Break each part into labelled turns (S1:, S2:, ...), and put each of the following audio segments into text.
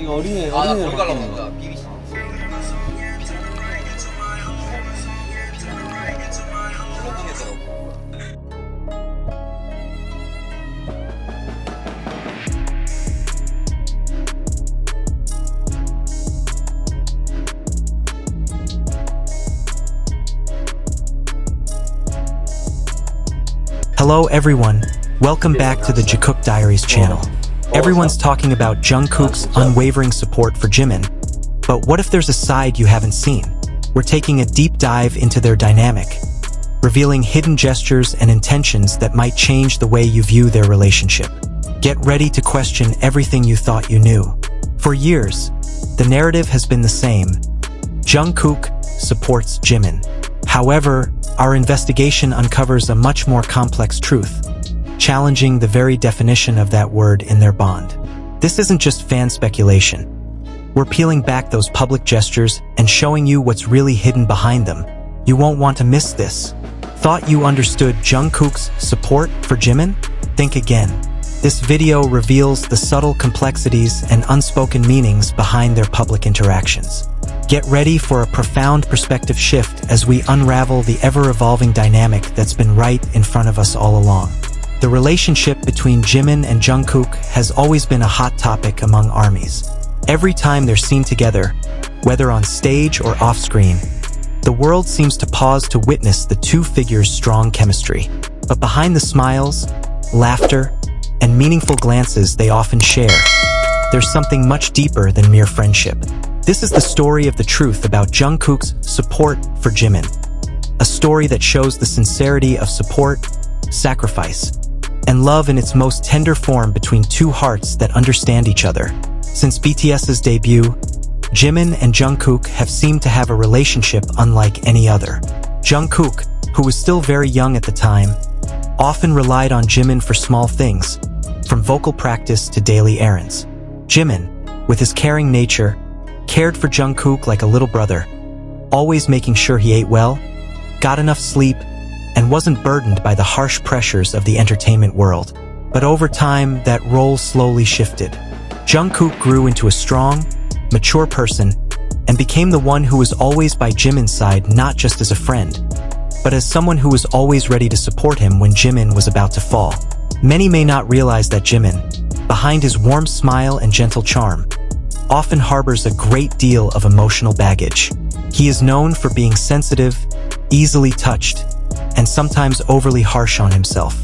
S1: 이거 어린애
S2: 아, 나
S1: 어린애
S2: 거기 가려고 한 거야. BBC.
S3: Hello everyone, welcome back to the Jikook Diaries channel. Everyone's talking about Jungkook's unwavering support for Jimin, but what if there's a side you haven't seen? We're taking a deep dive into their dynamic, revealing hidden gestures and intentions that might change the way you view their relationship. Get ready to question everything you thought you knew. For years, the narrative has been the same. Jungkook supports Jimin. However, our investigation uncovers a much more complex truth, challenging the very definition of that word in their bond. This isn't just fan speculation. We're peeling back those public gestures and showing you what's really hidden behind them. You won't want to miss this. Thought you understood Jungkook's support for Jimin? Think again. This video reveals the subtle complexities and unspoken meanings behind their public interactions. Get ready for a profound perspective shift as we unravel the ever-evolving dynamic that's been right in front of us all along. The relationship between Jimin and Jungkook has always been a hot topic among ARMYs. Every time they're seen together, whether on stage or off-screen, the world seems to pause to witness the two figures' strong chemistry. But behind the smiles, laughter, and meaningful glances they often share, there's something much deeper than mere friendship. This is the story of the truth about Jungkook's support for Jimin. A story that shows the sincerity of support, sacrifice, and love in its most tender form between two hearts that understand each other. Since BTS's debut, Jimin and Jungkook have seemed to have a relationship unlike any other. Jungkook, who was still very young at the time, often relied on Jimin for small things, from vocal practice to daily errands. Jimin, with his caring nature, cared for Jungkook like a little brother, always making sure he ate well, got enough sleep, and wasn't burdened by the harsh pressures of the entertainment world. But over time, that role slowly shifted. Jungkook grew into a strong, mature person and became the one who was always by Jimin's side, not just as a friend, but as someone who was always ready to support him when Jimin was about to fall. Many may not realize that Jimin, behind his warm smile and gentle charm, often harbors a great deal of emotional baggage. He is known for being sensitive, easily touched, and sometimes overly harsh on himself.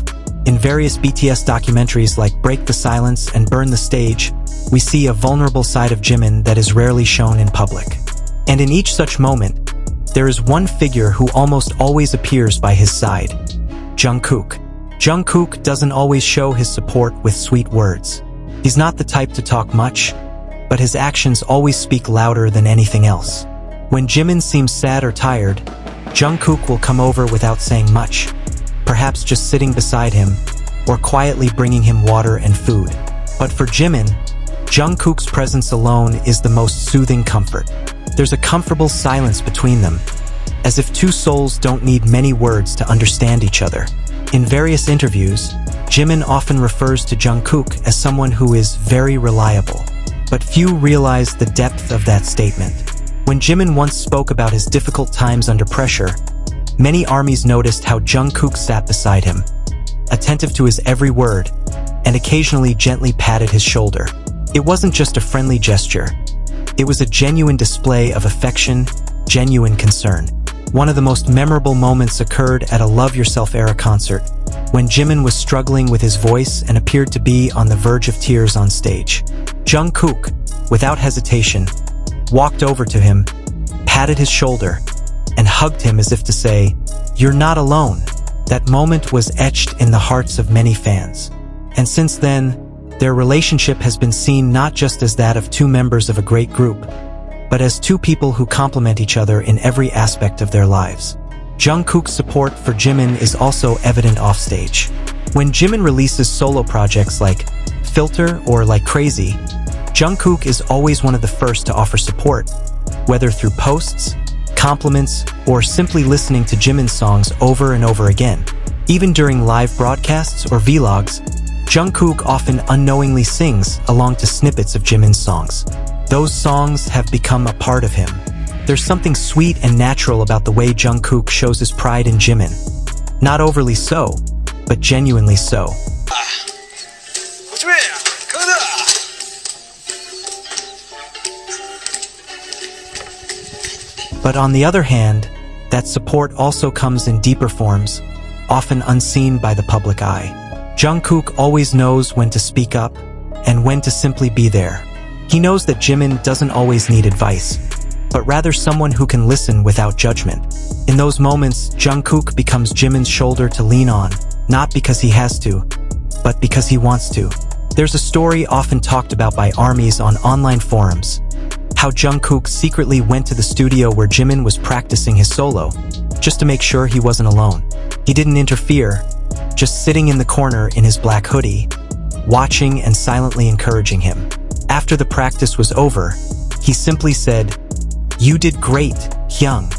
S3: In various BTS documentaries like Break the Silence and Burn the Stage, we see a vulnerable side of Jimin that is rarely shown in public. And in each such moment, there is one figure who almost always appears by his side: Jungkook. Jungkook doesn't always show his support with sweet words. He's not the type to talk much, but his actions always speak louder than anything else. When Jimin seems sad or tired, Jungkook will come over without saying much, perhaps just sitting beside him, or quietly bringing him water and food. But for Jimin, Jungkook's presence alone is the most soothing comfort. There's a comfortable silence between them, as if two souls don't need many words to understand each other. In various interviews, Jimin often refers to Jungkook as someone who is very reliable. But few realize the depth of that statement. When Jimin once spoke about his difficult times under pressure, many ARMYs noticed how Jungkook sat beside him, attentive to his every word, and occasionally gently patted his shoulder. It wasn't just a friendly gesture. It was a genuine display of affection, genuine concern. One of the most memorable moments occurred at a Love Yourself era concert, when Jimin was struggling with his voice and appeared to be on the verge of tears on stage. Jungkook, without hesitation, walked over to him, patted his shoulder, and hugged him as if to say, "You're not alone." That moment was etched in the hearts of many fans. And since then, their relationship has been seen not just as that of two members of a great group, but as two people who complement each other in every aspect of their lives. Jungkook's support for Jimin is also evident offstage. When Jimin releases solo projects like Filter or Like Crazy, Jungkook is always one of the first to offer support, whether through posts, compliments, or simply listening to Jimin's songs over and over again. Even during live broadcasts or vlogs, Jungkook often unknowingly sings along to snippets of Jimin's songs. Those songs have become a part of him. There's something sweet and natural about the way Jungkook shows his pride in Jimin. Not overly so, but genuinely so. But on the other hand, that support also comes in deeper forms, often unseen by the public eye. Jungkook always knows when to speak up and when to simply be there. He knows that Jimin doesn't always need advice, but rather someone who can listen without judgment. In those moments, Jungkook becomes Jimin's shoulder to lean on, not because he has to, but because he wants to. There's a story often talked about by ARMYs on online forums, how Jungkook secretly went to the studio where Jimin was practicing his solo, just to make sure he wasn't alone. He didn't interfere, just sitting in the corner in his black hoodie, watching and silently encouraging him. After the practice was over, he simply said, "You did great, Hyung."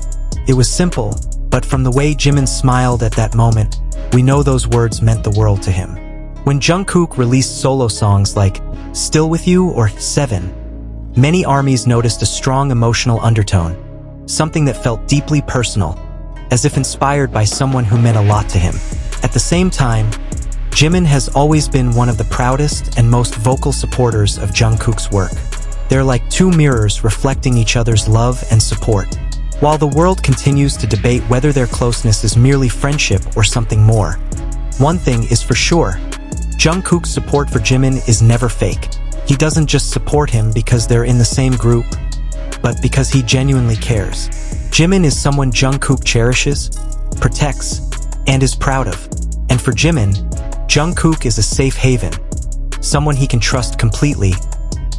S3: It was simple, but from the way Jimin smiled at that moment, we know those words meant the world to him. When Jungkook released solo songs like Still With You or 7, many ARMYs noticed a strong emotional undertone, something that felt deeply personal, as if inspired by someone who meant a lot to him. At the same time, Jimin has always been one of the proudest and most vocal supporters of Jungkook's work. They're like two mirrors reflecting each other's love and support. While the world continues to debate whether their closeness is merely friendship or something more, one thing is for sure: Jungkook's support for Jimin is never fake. He doesn't just support him because they're in the same group, but because he genuinely cares. Jimin is someone Jungkook cherishes, protects, and is proud of. And for Jimin, Jungkook is a safe haven, someone he can trust completely,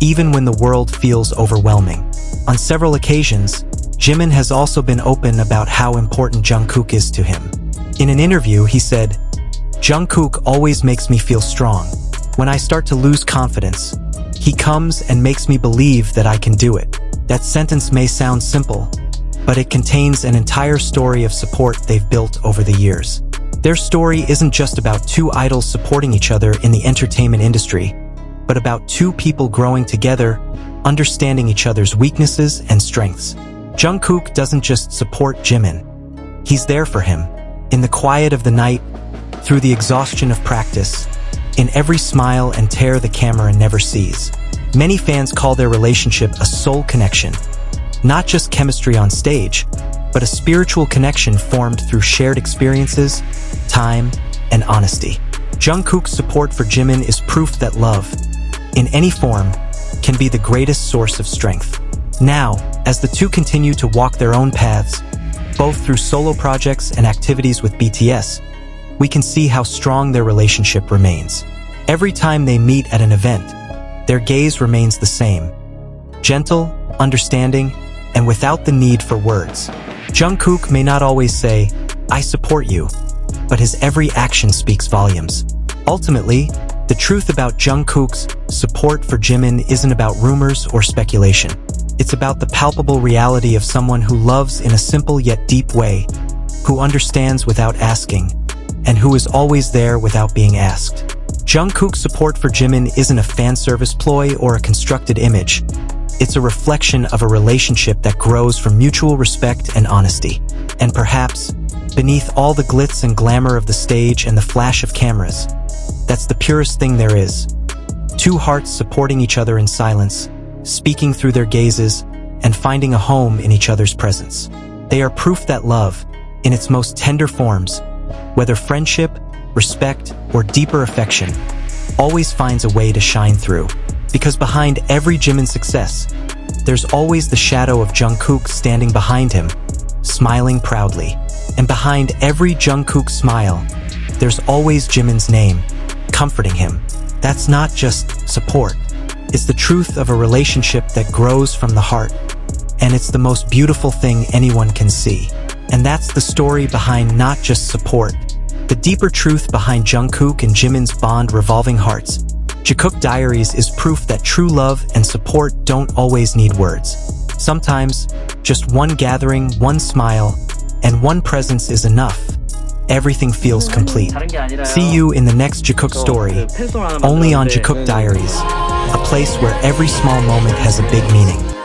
S3: even when the world feels overwhelming. On several occasions, Jimin has also been open about how important Jungkook is to him. In an interview, he said, "Jungkook always makes me feel strong. When I start to lose confidence, he comes and makes me believe that I can do it." That sentence may sound simple, but it contains an entire story of support they've built over the years. Their story isn't just about two idols supporting each other in the entertainment industry, but about two people growing together, understanding each other's weaknesses and strengths. Jungkook doesn't just support Jimin. He's there for him, in the quiet of the night, through the exhaustion of practice, in every smile and tear the camera never sees. Many fans call their relationship a soul connection, not just chemistry on stage, but a spiritual connection formed through shared experiences, time, and honesty. Jungkook's support for Jimin is proof that love, in any form, can be the greatest source of strength. Now, as the two continue to walk their own paths, both through solo projects and activities with BTS, we can see how strong their relationship remains. Every time they meet at an event, their gaze remains the same: gentle, understanding, and without the need for words. Jungkook may not always say, "I support you," but his every action speaks volumes. Ultimately, the truth about Jungkook's support for Jimin isn't about rumors or speculation. It's about the palpable reality of someone who loves in a simple yet deep way, who understands without asking, and who is always there without being asked. Jungkook's support for Jimin isn't a fan service ploy or a constructed image. It's a reflection of a relationship that grows from mutual respect and honesty. And perhaps, beneath all the glitz and glamour of the stage and the flash of cameras, that's the purest thing there is. Two hearts supporting each other in silence, speaking through their gazes, and finding a home in each other's presence. They are proof that love, in its most tender forms, whether friendship, respect, or deeper affection, always finds a way to shine through. Because behind every Jimin success, there's always the shadow of Jungkook standing behind him, smiling proudly. And behind every Jungkook smile, there's always Jimin's name, comforting him. That's not just support. It's the truth of a relationship that grows from the heart, and it's the most beautiful thing anyone can see. And that's the story behind not just support, the deeper truth behind Jungkook and Jimin's bond revolving hearts. Jikook Diaries is proof that true love and support don't always need words. Sometimes, just one gathering, one smile, and one presence is enough. Everything feels complete. See you in the next Jikook story, only on Jikook Diaries. a place where every small moment has a big meaning.